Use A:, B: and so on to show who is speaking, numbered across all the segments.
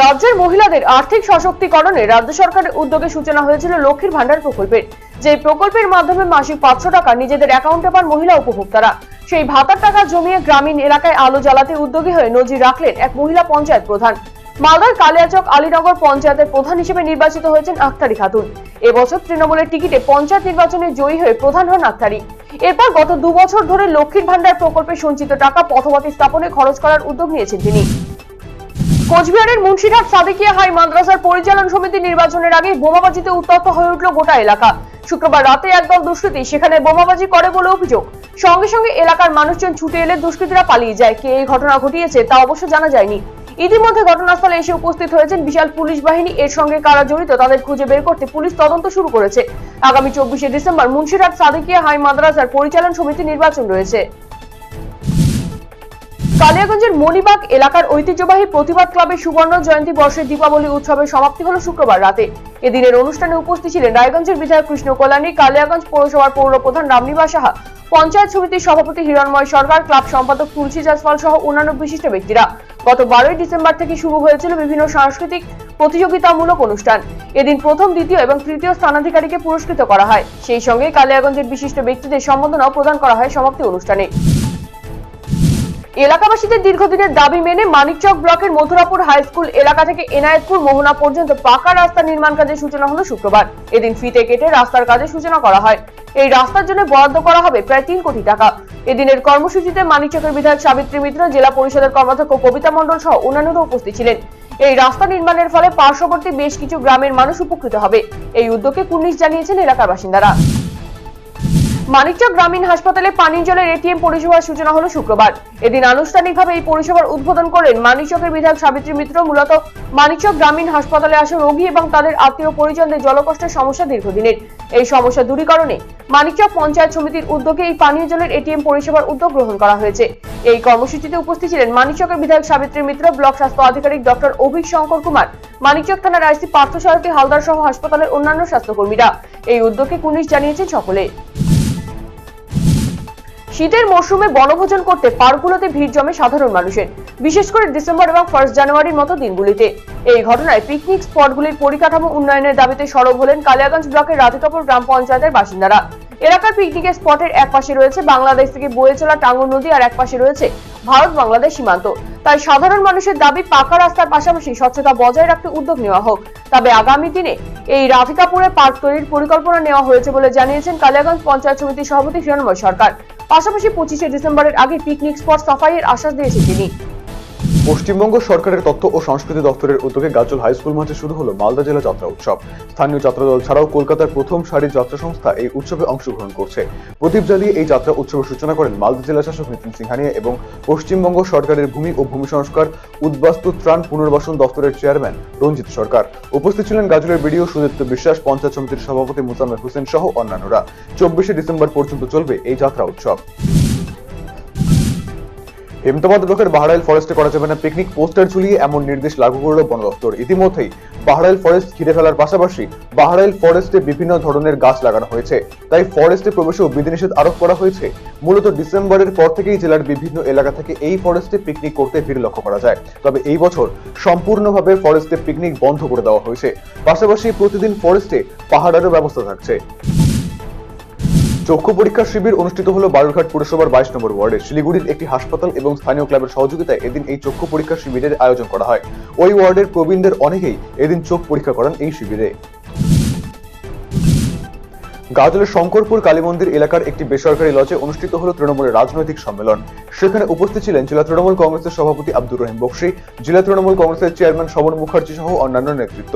A: রাজ্যের মহিলাদের আর্থিক সশক্তিকরণে রাজ্য সরকারের উদ্যোগে সূচনা হয়েছিল লক্ষ্মীর ভান্ডার প্রকল্পের। যে প্রকল্পের মাধ্যমে মাসিক 500 টাকা নিজেদের অ্যাকাউন্টে পান মহিলা উপভোক্তারা। সেই ভাতার টাকা জমিয়ে গ্রামীণ এলাকায় আলো জ্বালাতে উদ্যোগী হয়ে নজির রাখলেন এক মহিলা পঞ্চায়েত প্রধান। মালদার কালিয়াচক আলীনগর পঞ্চায়েতের প্রধান হিসেবে নির্বাচিত হয়েছেন আক্তারি খাতুন। এবছর তৃণমূলের টিকিটে পঞ্চায়েত নির্বাচনে জয়ী হয়ে প্রধান হন আক্তারি। এরপর গত 2 বছর ধরে লক্ষ্মীর ভান্ডার প্রকল্পে সঞ্চিত টাকা পথবাতি স্থাপনে খরচ করার উদ্যোগ নিয়েছেন তিনি। কোচবিহারের মুন্সিরহাট সাদেকিয়া হাই মাদ্রাসার পরিচালন সমিতি নির্বাচনের আগে বোমাবাজিতে উত্তপ্ত হয়ে উঠল গোটা এলাকা। শুক্রবার রাতে একদল দুষ্কৃতী সেখানে বোমাবাজি করে বলে অভিযোগ। সঙ্গে সঙ্গে এলাকার মানুষজন ছুটে এলে দুষ্কৃতীরা পালিয়ে যায়। কে এই ঘটনা ঘটিয়েছে তা অবশ্য জানা যায়নি। ইতিমধ্যে ঘটনাস্থলে এসে উপস্থিত হয়েছেন বিশাল পুলিশ বাহিনী। এর সঙ্গে কারা জড়িত তাদের খুঁজে বের করতে পুলিশ তদন্ত শুরু করেছে। আগামী 24শে ডিসেম্বর মুন্সিরহাট সাদেকিয়া হাই মাদ্রাসার পরিচালন সমিতি নির্বাচন রয়েছে। কালিয়াগঞ্জের মণিবাগ এলাকার ঐতিহ্যবাহী প্রতিবাদ ক্লাবের সুবর্ণ জয়ন্তী বর্ষের দীপাবলি উৎসবের সমাপ্তি হলো শুক্রবার রাতে। এদিনের অনুষ্ঠানে উপস্থিত ছিলেন রায়গঞ্জের বিধায়ক কৃষ্ণ কল্যাণী, কালিয়াগঞ্জ পৌরসভার পৌরপ্রধান রামনিবাস সাহা, পঞ্চায়েত সমিতির সভাপতি হিরণময় সরকার, ক্লাব সম্পাদক তুলসী জাসওয়াল সহ অন্যান্য বিশিষ্ট ব্যক্তিরা। গত 12ই ডিসেম্বর থেকে শুরু হয়েছিল বিভিন্ন সাংস্কৃতিক প্রতিযোগিতামূলক অনুষ্ঠান। এদিন প্রথম, দ্বিতীয় এবং তৃতীয় স্থানাধিকারীকে পুরস্কৃত করা হয়। সেই সঙ্গে কালিয়াগঞ্জের বিশিষ্ট ব্যক্তিদের সম্মাননাও প্রদান করা হয় সমাপ্তি অনুষ্ঠানে। এলাকাবাসীদের দীর্ঘদিনের দাবি মেনে মানিকচক ব্লকের মথুরাপুর হাই স্কুল এলাকা থেকে এনায়েতপুর মোহনা পর্যন্ত পাকা রাস্তা নির্মাণ কাজের সূচনা হলো শুক্রবার। এদিন ফিতে কেটে রাস্তার কাজের সূচনা করা হয়। এই রাস্তার জন্য বরাদ্দ করা হবে প্রায় 3 কোটি টাকা। এদিনের কর্মসূচিতে মানিকচকের বিধায়ক সাবিত্রী মিত্র, জেলা পরিষদের কর্মাধ্যক্ষ কবিতা মণ্ডল সহ অন্যান্যরা উপস্থিত ছিলেন। এই রাস্তা নির্মাণের ফলে পার্শ্ববর্তী বেশ কিছু গ্রামের মানুষ উপকৃত হবে। এই উদ্যোগে কুর্নিশ জানিয়েছেন এলাকার বাসিন্দারা। মানিকচক গ্রামীণ হাসপাতালে পানীয় জলের এটিএম পরিষেবার সূচনা হলো শুক্রবার। এদিন আনুষ্ঠানিকভাবে এই পরিষেবার উদ্বোধন করেন মানিকচকের বিধায়ক সাবিত্রী মিত্র। মূলত মানিকচক গ্রামীণ হাসপাতালে আসা রোগী এবং তাদের আত্মীয় পরিজনদের জলকষ্টের সমস্যা দীর্ঘদিনের। এই সমস্যা দূরীকরণে মানিকচক পঞ্চায়েত সমিতির উদ্যোগে এই পানীয় জলের এটিএম পরিষেবার উদ্যোগ গ্রহণ করা হয়েছে। এই কর্মসূচিতে উপস্থিত ছিলেন মানিকচকের বিধায়ক সাবিত্রী মিত্র, ব্লক স্বাস্থ্য আধিকারিক ডক্টর অভিক শঙ্কর কুমার, মানিকচক থানার আইসি পার্থসারথী হালদার সহ হাসপাতালের অন্যান্য স্বাস্থ্যকর্মীরা। এই উদ্যোগে কুর্নিশ জানিয়েছেন সকলে। শীতের মরশুমে বনভোজন করতে পার্কগুলোতে ভিড় জমে সাধারণ মানুষের, বিশেষ করে ডিসেম্বর এবং 1 জানুয়ারির মতো দিনগুলিতে। এই ঘটনায় পিকনিক স্পটগুলির পরিকাঠামো উন্নয়নের দাবিতে সরব হলেন কালিয়াগঞ্জ ব্লকের রাধিকাপুর গ্রাম পঞ্চায়েতের বাসিন্দারা। এলাকার পিকনিকের স্পটের এক পাশে রয়েছে বাংলাদেশ থেকে বয়ে চলা টাঙ্গর নদী, আর এক পাশে রয়েছে ভারত বাংলাদেশ সীমান্ত। তাই সাধারণ মানুষের দাবি পাকা রাস্তার পাশাপাশি স্বচ্ছতা বজায় রাখতে উদ্যোগ নেওয়া হোক। তবে আগামী দিনে এই রাধিকাপুরে পার্ক তৈরির পরিকল্পনা নেওয়া হয়েছে বলে জানিয়েছেন কালিয়াগঞ্জ পঞ্চায়েত সমিতির সভাপতি হিরণময় সরকার। পাশাপাশি 25শে ডিসেম্বরের আগে পিকনিক স্পট সাফাইয়ের আশ্বাস দিয়েছেন তিনি।
B: পশ্চিমবঙ্গ সরকারের তথ্য ও সংস্কৃতি দপ্তরের উদ্যোগে গাজল হাই স্কুল মাঠে শুরু হলো মালদা জেলা যাত্রা উৎসব। স্থানীয় যাত্রা দল ছাড়াও কলকাতার প্রথম সারির যাত্রা সংস্থা এই উৎসবে অংশগ্রহণ করছে। প্রদীপ জ্বালিয়ে এই যাত্রা উৎসবের সূচনা করেন মালদা জেলা শাসক নিতিন সিংহানিয়া এবং পশ্চিমবঙ্গ সরকারের ভূমি ও ভূমি সংস্কার, উদ্বাস্তু ত্রাণ পুনর্বাসন দপ্তরের চেয়ারম্যান রঞ্জিত সরকার। উপস্থিত ছিলেন গাজলের বিডিও সুদীপ্ত বিশ্বাস, পঞ্চায়েত সমিতির সভাপতি মুসাম্মেদ হোসেন সহ অন্যান্যরা। 24শে ডিসেম্বর পর্যন্ত চলবে এই যাত্রা উৎসব। হেমতাবাদ ব্লকের বাহারাইল ফরেস্টে করা যাবে না পিকনিক, পোস্টার ঝুলিয়ে এমন নির্দেশ লাগু করল বন দপ্তর। ইতিমধ্যেই বাহারাইল ফরেস্ট ঘিরে ফেলার পাশাপাশি বাহারাইল ফরেস্টে বিভিন্ন ধরনের গাছ লাগানো হয়েছে। তাই ফরেস্টে প্রবেশেও বিধিনিষেধ আরোপ করা হয়েছে। মূলত ডিসেম্বরের পর থেকেই জেলার বিভিন্ন এলাকা থেকে এই ফরেস্টে পিকনিক করতে ভিড় লক্ষ্য করা যায়। তবে এই বছর সম্পূর্ণভাবে ফরেস্টে পিকনিক বন্ধ করে দেওয়া হয়েছে। পাশাপাশি প্রতিদিন ফরেস্টে পাহারারও ব্যবস্থা থাকছে। চক্ষু পরীক্ষা শিবির অনুষ্ঠিত হলো বালুরঘাট পুরসভার 22 নম্বর ওয়ার্ডে। শিলিগুড়ির একটি হাসপাতাল এবং স্থানীয় ক্লাবের সহযোগিতায় এদিন এই চক্ষু পরীক্ষা শিবিরের আয়োজন করা হয়। ওই ওয়ার্ডের প্রবীণদের অনেকেই এদিন চোখ পরীক্ষা করান এই শিবিরে। গাজলের শঙ্করপুর কালীমন্দির এলাকার একটি বেসরকারি লজে অনুষ্ঠিত হলো তৃণমূলের রাজনৈতিক সম্মেলন। সেখানে উপস্থিত ছিলেন জেলা তৃণমূল কংগ্রেসের সভাপতি আব্দুর রহিম বক্সি, জেলা তৃণমূল কংগ্রেসের চেয়ারম্যান শবন মুখার্জি সহ অন্যান্য নেতৃত্ব।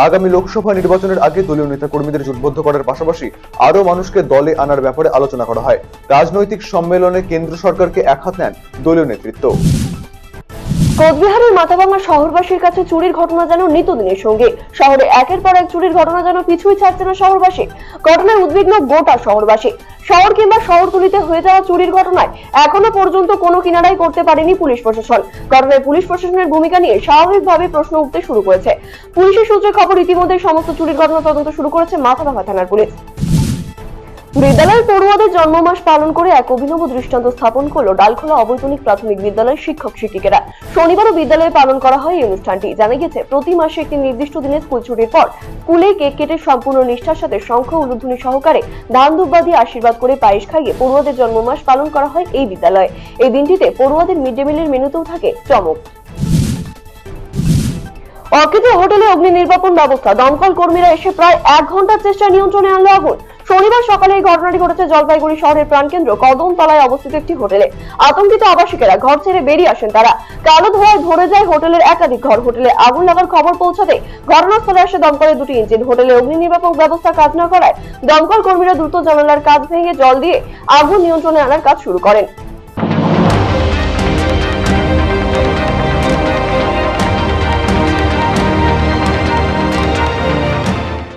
B: আগামী লোকসভা নির্বাচনের আগে দলীয় নেতাকর্মীদের জোটবদ্ধ করার পাশাপাশি আরও মানুষকে দলে আনার ব্যাপারে আলোচনা করা হয়। রাজনৈতিক সম্মেলনে কেন্দ্র সরকারকে একহাত নেন দলীয় নেতৃত্ব।
C: কোচবিহারের মাথাভাঙা শহরবাসীর কাছে চুরির ঘটনা যেন নিত্যদিনের সঙ্গে। শহরে একের পর এক চুরির ঘটনা যেন পিছুই ছাড়ছে না শহরবাসী। ঘটনায় উদ্বিগ্ন গোটা শহরবাসী। শহর কিংবা শহরতলিতে হয়ে যাওয়া চুরির ঘটনায় এখনো পর্যন্ত কোনো কিনারাই করতে পারেনি পুলিশ প্রশাসন। ঘটনায় পুলিশ প্রশাসনের ভূমিকা নিয়ে স্বাভাবিকভাবে প্রশ্ন উঠতে শুরু করেছে। পুলিশের সূত্রে খবর, ইতিমধ্যে সমস্ত চুরির ঘটনা তদন্ত শুরু করেছে মাথাভাঙা থানার পুলিশ। বিদ্যালয়ের পড়ুয়াদের জন্মমাস পালন করে এক অভিনব দৃষ্টান্ত স্থাপন করলো ডালখোলা অবৈতনিক প্রাথমিক বিদ্যালয়ের শিক্ষক শিক্ষিকারা। শনিবারও বিদ্যালয়ে পালন করা হয় এই অনুষ্ঠানটি। জানা গেছে, প্রতি মাসে একটি নির্দিষ্ট দিনে স্কুল ছুটির পর স্কুলে কেক কেটে সম্পূর্ণ নিষ্ঠার সাথে শঙ্খ উলুধ্বনি সহকারে ধান দুব্বা দিয়ে আশীর্বাদ করে পায়েস খাইয়ে পড়ুয়াদের জন্মমাস পালন করা হয় এই বিদ্যালয়ে। এই দিনটিতে পড়ুয়াদের মিড ডে মিলের মেনুতেও থাকে চমক। অর্কিতে হোটেলে অগ্নি নির্বাপন ব্যবস্থা, দমকল কর্মীরা এসে প্রায় 1 ঘন্টার চেষ্টায় নিয়ন্ত্রণে আনলো আগুন। শনিবার সকালে এই ঘটনাটি ঘটেছে জলপাইগুড়ি শহরের প্রাণকেন্দ্র কদমতলায় অবস্থিত একটি হোটেলে। আতঙ্কিত আবাসিকেরা ঘর ছেড়ে বেরিয়ে আসেন তারা। কালো ধোঁয়ায় ভরে যায় হোটেলের একাধিক ঘর। হোটেলে আগুন লাগার খবর পৌঁছাতে ঘটনাস্থলে আসে দমকলের 2টি ইঞ্জিন। হোটেলে অগ্নি নির্বাপক ব্যবস্থা কাজ না করায় দমকল কর্মীরা দ্রুত জানালার কাজ ভেঙে জল দিয়ে আগুন নিয়ন্ত্রণে আনার কাজ শুরু করেন।